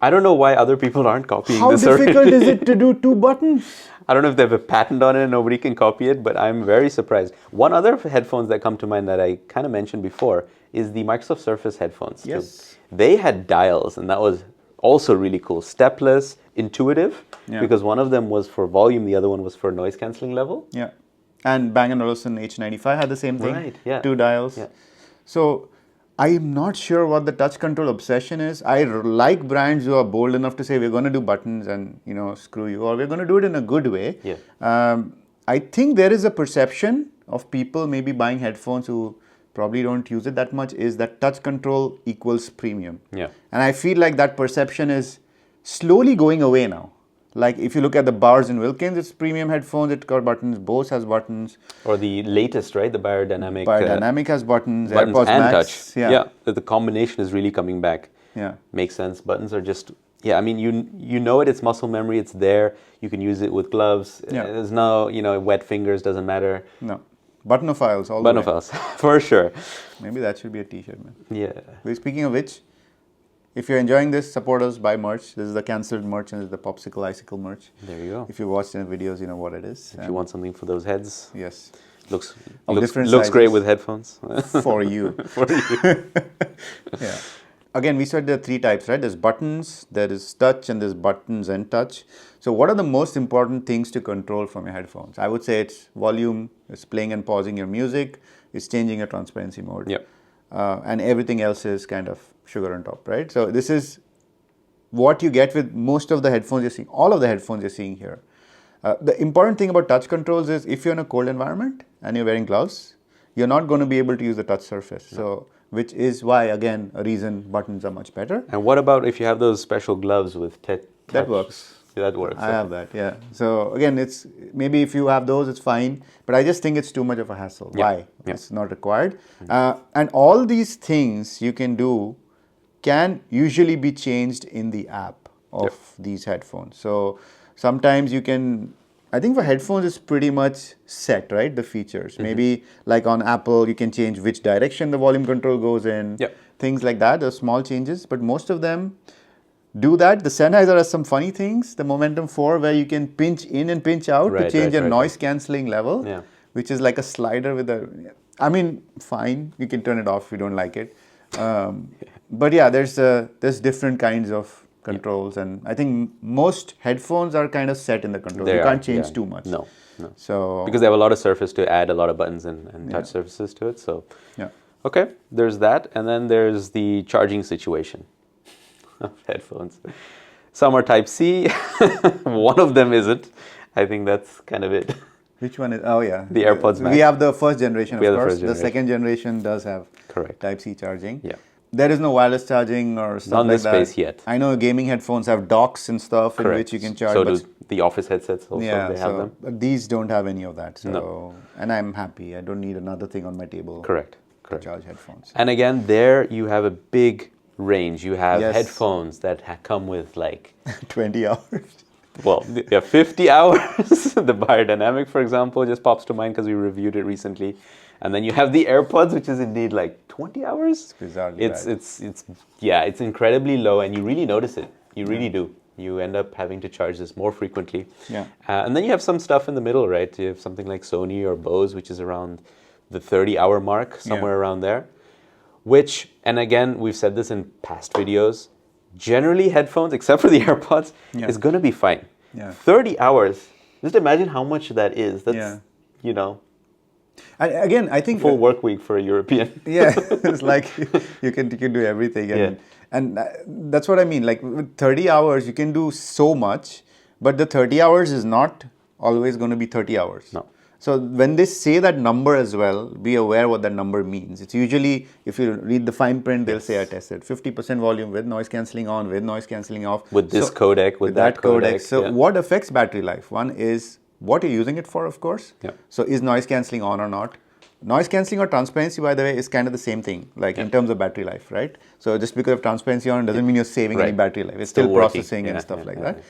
I don't know why other people aren't copying this already. How difficult is it to do two buttons? I don't know if they have a patent on it and nobody can copy it, but I'm very surprised. One other headphones that come to mind that I kind of mentioned before is the Microsoft Surface headphones. Yes. Too. They had dials, and that was also really cool. Stepless, intuitive, because one of them was for volume, the other one was for noise cancelling level. Yeah. And Bang & Olufsen H95 had the same thing. Right, yeah. Two dials. Yeah. So I'm not sure what the touch control obsession is. I like brands who are bold enough to say we're going to do buttons and screw you, or we're going to do it in a good way. Yeah. I think there is a perception of people maybe buying headphones who probably don't use it that much, is that touch control equals premium. Yeah. And I feel like that perception is slowly going away now. Like if you look at the Bowers & Wilkins, it's premium headphones, it's got buttons. Bose has buttons. Or the latest, right? The Biodynamic. Biodynamic has buttons. Buttons AirPods and Max. touch. Yeah. The combination is really coming back. Yeah. Makes sense. Buttons are just, I mean, you know it, it's muscle memory, it's there. You can use it with gloves. Yeah. There's no, wet fingers, doesn't matter. No. Buttonophiles all the way. Buttonophiles, for sure. Maybe that should be a t-shirt, man. Yeah. Speaking of which, If you're enjoying this, support us, buy merch. This is the cancelled merch and this is the popsicle icicle merch. There you go. If you watched any videos, you know what it is. If you want something for those heads, yes, looks different looks great sizes. with headphones. for you. For you. Yeah. Again, we said there are 3 types, right? There's buttons, there is touch, and there's buttons and touch. So what are the most important things to control from your headphones? I would say it's volume, it's playing and pausing your music, it's changing your transparency mode. Yep. And everything else is kind of sugar on top, right? So this is what you get with most of the headphones you're seeing, all of the headphones you're seeing here. The important thing about touch controls is if you're in a cold environment and you're wearing gloves, you're not going to be able to use the touch surface. No. So, which is why, again, a reason buttons are much better. And what about if you have those special gloves with touch? That works. Yeah, that works. I have that, yeah. So again, it's maybe if you have those, it's fine. But I just think it's too much of a hassle. Yeah. Why? Yeah. It's not required. And all these things you can do can usually be changed in the app of these headphones. So sometimes you can, I think for headphones it's pretty much set, right? The features. Maybe like on Apple, you can change which direction the volume control goes in. Yep. Things like that, those small changes. But most of them do that. The Sennheiser has some funny things. The Momentum 4 where you can pinch in and pinch out to change your noise cancelling level, which is like a slider with a, I mean, fine. You can turn it off if you don't like it. But yeah, there's different kinds of controls, and I think most headphones are kind of set in the controls. You can't change too much. No. So because they have a lot of surface to add a lot of buttons and touch surfaces to it. So okay, there's that, and then there's the charging situation of headphones. Some are Type C, one of them isn't. I think that's kind of it. Which one is? Oh yeah, the AirPods Max. We have the first generation, of course. The second generation does have correct Type C charging. Yeah. There is no wireless charging or stuff not like that. Not in this space yet. I know gaming headphones have docks and stuff in which you can charge. So do the office headsets also. Yeah, they have them. But these don't have any of that. So, no. And I'm happy. I don't need another thing on my table. Correct. To charge headphones. And again, there you have a big range. You have headphones that come with like 20 hours. Well, yeah, 50 hours. The Biodynamic, for example, just pops to mind because we reviewed it recently. And then you have the AirPods, which is indeed like 20 hours. It's bizarrely bad. It's incredibly low, and you really notice it. You really do. You end up having to charge this more frequently. Yeah. And then you have some stuff in the middle, right? You have something like Sony or Bose, which is around the 30-hour mark, somewhere around there. Which, and again, we've said this in past videos, generally headphones, except for the AirPods, is going to be fine. Yeah. 30 hours, just imagine how much that is. That's, you know, again, I think full work week for a European. Yeah, it's like you can do everything. And that's what I mean. Like with 30 hours, you can do so much, but the 30 hours is not always going to be 30 hours. No. So when they say that number as well, be aware what that number means. It's usually, if you read the fine print, they'll say I tested 50% volume with noise cancelling on, with noise cancelling off. With this codec, with that codec. So what affects battery life? One is what you're using it for, of course. Yeah. So is noise cancelling on or not? Noise cancelling or transparency, by the way, is kind of the same thing, like in terms of battery life, right? So just because of transparency on doesn't mean you're saving any battery life. It's still processing and stuff like that.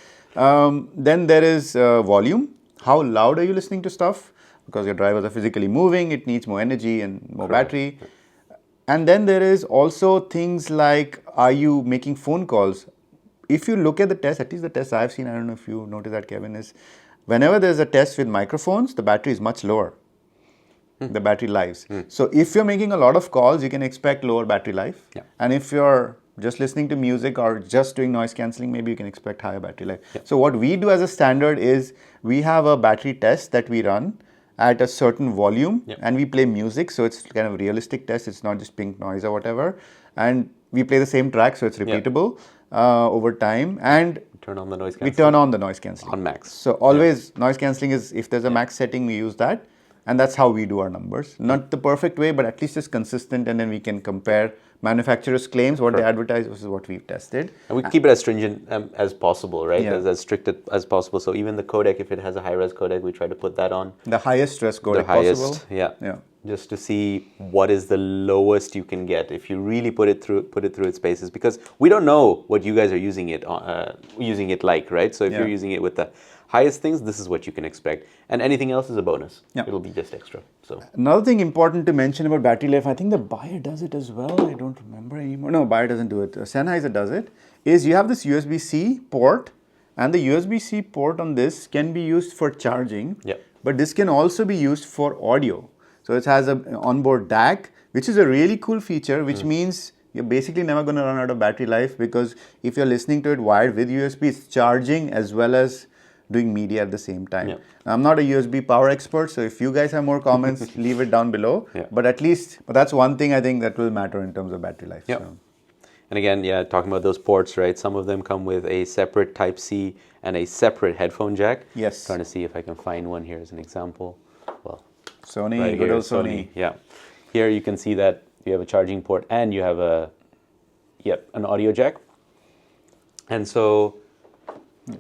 Then there is volume. How loud are you listening to stuff? Because your drivers are physically moving, it needs more energy and more battery. And then there is also things like, are you making phone calls? If you look at the test, at least the tests I've seen, I don't know if you noticed that, Kevin, is whenever there's a test with microphones, the battery is much lower. The battery lives. So if you're making a lot of calls, you can expect lower battery life. And if you're just listening to music or just doing noise cancelling, maybe you can expect higher battery life. So what we do as a standard is we have a battery test that we run at a certain volume and we play music, so it's kind of a realistic test. It's not just pink noise or whatever. And we play the same track, so it's repeatable over time. And turn on the noise cancelling. We turn on the noise cancelling. On max. So always noise cancelling is, if there's a max setting, we use that. And that's how we do our numbers. Not the perfect way, but at least it's consistent, and then we can compare manufacturers' claims, what they advertise versus what we've tested. And we keep it as stringent as possible, right? As strict as possible. So even the codec, if it has a high-res codec, we try to put that on. The highest stress codec possible. Yeah. Just to see what is the lowest you can get if you really put it through its paces, because we don't know what you guys are using it like, right? So if you're using it with the highest things, this is what you can expect. And anything else is a bonus. Yeah. It'll be just extra. So another thing important to mention about battery life, I think the Bayer does it as well. I don't remember anymore. No, Bayer doesn't do it. Sennheiser does it. Is you have this USB-C port, and the USB-C port on this can be used for charging. Yep. But this can also be used for audio. So it has an onboard DAC, which is a really cool feature, which means you're basically never going to run out of battery life, because if you're listening to it wired with USB, it's charging as well as doing media at the same time. Yeah. Now, I'm not a USB power expert, so if you guys have more comments, leave it down below. Yeah. But at least, that's one thing I think that will matter in terms of battery life. Yep. So. And again, yeah, talking about those ports, right? Some of them come with a separate Type-C and a separate headphone jack. Yes. Trying to see if I can find one here as an example. Well, Sony, right good here, old Sony. Yeah. Here you can see that you have a charging port and you have an audio jack. And so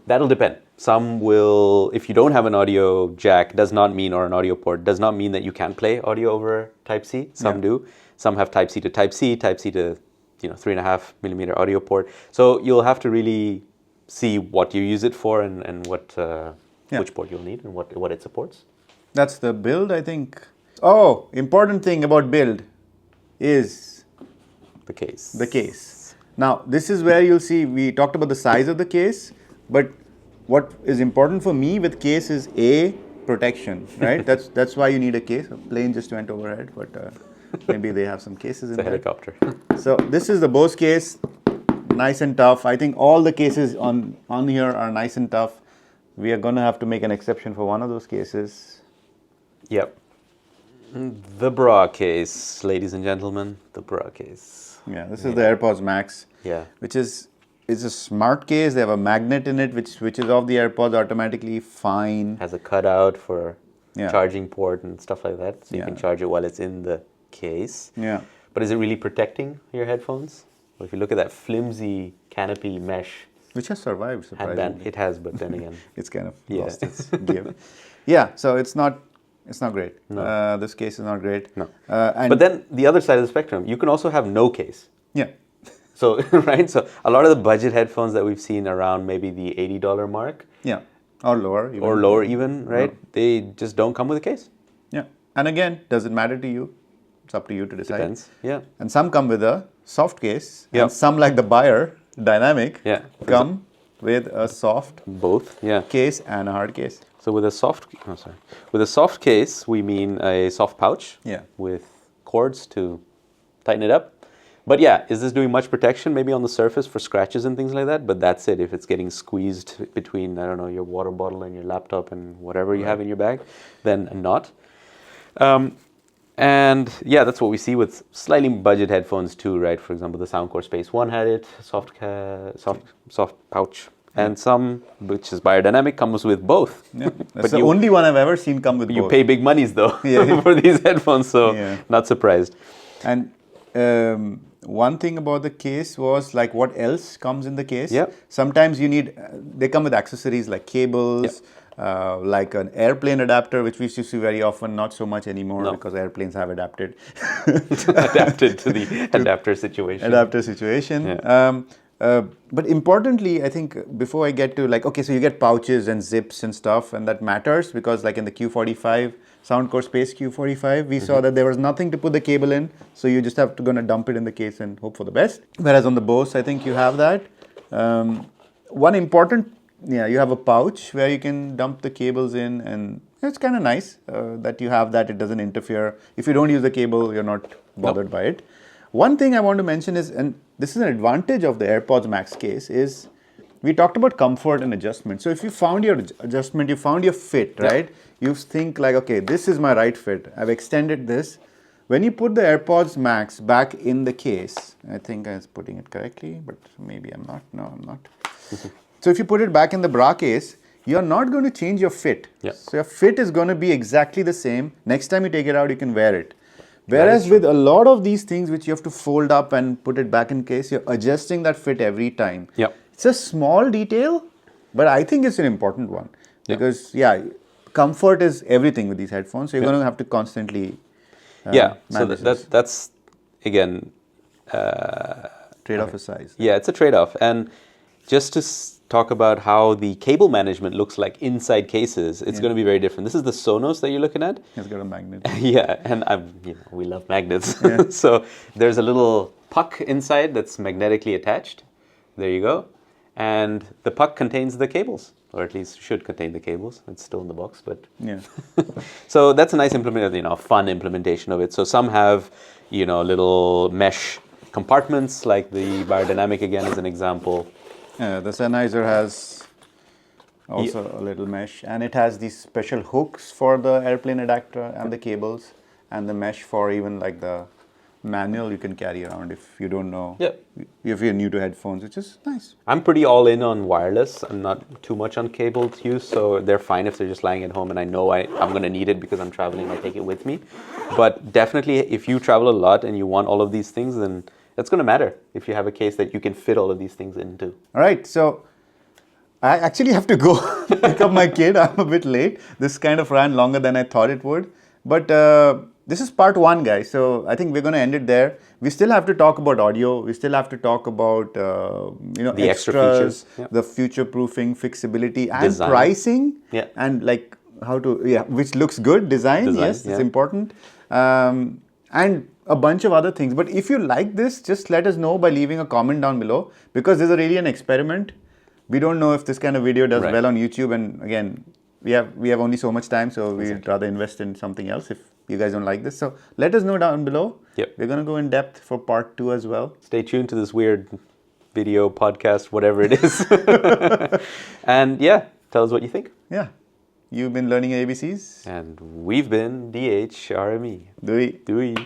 that'll depend. Some will, if you don't have an audio jack, does not mean, or an audio port, does not mean that you can't play audio over Type-C. Some do. Some have Type-C to Type-C, Type-C to 3.5 millimeter audio port. So you'll have to really see what you use it for and what which port you'll need and what it supports. That's the build, I think. Oh, important thing about build is The case. the case. Now, this is where you'll see, we talked about the size of the case, but what is important for me with case is protection, right? that's why you need a case. A plane just went overhead, but maybe they have some cases in It's a there. helicopter. So this is the Bose case, nice and tough. I think all the cases on here are nice and tough. We are going to have to make an exception for one of those cases. Yep. The bra case, ladies and gentlemen, the bra case. Yeah, this is the AirPods Max. Yeah. Which is a smart case. They have a magnet in it which switches off the AirPods automatically. Fine. Has a cutout for Yeah. charging port and stuff like that, so you Yeah. can charge it while it's in the case. Yeah. But is it really protecting your headphones? Well, if you look at that flimsy canopy mesh Which has survived, surprisingly. headband, it has, but then again, It's kind of Yeah. lost its give. Yeah, so it's not great. No. This case is not great. no. And But then the other side of the spectrum, you can also have no case. yeah, So, right? So a lot of the budget headphones that we've seen around maybe the $80 mark yeah, or lower. Even. or lower even, right? They just don't come with a case. Yeah, and again, does it matter to you? It's up to you to decide. Depends. Yeah. And some come with a soft case, Yeah. and some like the Bayer Dynamic Yeah. come with a soft Both. Yeah. case and a hard case. So with a soft case, we mean a soft pouch Yeah. with cords to tighten it up. But yeah, is this doing much protection? Maybe on the surface for scratches and things like that, but that's it. If it's getting squeezed between, I don't know, your water bottle and your laptop and whatever you have in your bag, then not. And yeah, that's what we see with slightly budget headphones too, right? For example, the Soundcore Space One had it, soft pouch. And some, which is biodynamic, comes with both. Yeah. That's But the you- only one I've ever seen come with You both. pay big monies though Yeah. for these headphones, so Yeah. not surprised. And one thing about the case was like what else comes in the case. Yep. Sometimes you need, they come with accessories like cables, like an airplane adapter, which we used to see very often, not so much anymore No. because airplanes have adapted. Adapted to the adapter situation. Adapter situation. Yeah. But importantly, I think before I get to like, okay, so you get pouches and zips and stuff, and that matters because like in the Q45, Soundcore Space Q45, we saw that there was nothing to put the cable in, so you just have to gonna dump it in the case and hope for the best. Whereas on the Bose, I think you have that. One important, you have a pouch where you can dump the cables in, and it's kind of nice that you have that. It doesn't interfere. If you don't use the cable, you're not bothered by it. One thing I want to mention is, and this is an advantage of the AirPods Max case, is we talked about comfort and adjustment. So if you found your adjustment, you found your fit, right? You think like, okay, this is my right fit. I've extended this. When you put the AirPods Max back in the case, I think I was putting it correctly, but maybe I'm not. No, I'm not. So if you put it back in the bra case, you're not going to change your fit. Yeah. So your fit is going to be exactly the same. Next time you take it out, you can wear it. Whereas with a lot of these things which you have to fold up and put it back in case, you're adjusting that fit every time. Yep. It's a small detail, but I think it's an important one. Because, comfort is everything with these headphones. So you're going to have to constantly So that's again, trade off a size. yeah, it's a trade-off. And just to talk about how the cable management looks like inside cases, it's going to be very different. This is the Sonos that you're looking at. It's got a magnet. Yeah, and we love magnets. So there's a little puck inside that's magnetically attached. There you go. And the puck contains the cables, or at least should contain the cables. It's still in the box, but Yeah. so that's a nice fun implementation of it. So some have, little mesh compartments, like the biodynamic again is an example. The Sennheiser has also a little mesh, and it has these special hooks for the airplane adapter and the cables, and the mesh for even like the manual you can carry around if you don't know. Yeah. If you're new to headphones, which is nice. I'm pretty all in on wireless. I'm not too much on cable use, so they're fine if they're just lying at home and I know I'm going to need it because I'm traveling, I take it with me. But definitely, if you travel a lot and you want all of these things, then that's going to matter if you have a case that you can fit all of these things into. All right, so I actually have to go pick up my kid. I'm a bit late. This kind of ran longer than I thought it would. But this is part 1, guys. So I think we're going to end it there. We still have to talk about audio. We still have to talk about the extra extras, features, the future-proofing, fixability, and Design. pricing. Yeah. And like how to, which looks good. Design, yes, yeah. it's important. And a bunch of other things. But if you like this, just let us know by leaving a comment down below, because this is really an experiment. We don't know if this kind of video does well on YouTube. And again, we have only so much time, so we'd rather invest in something else if you guys don't like this. So let us know down below. Yep. We're going to go in depth for part 2 as well. Stay tuned to this weird video, podcast, whatever it is. And tell us what you think. Yeah. You've been learning ABCs. And we've been DHRME. Do we?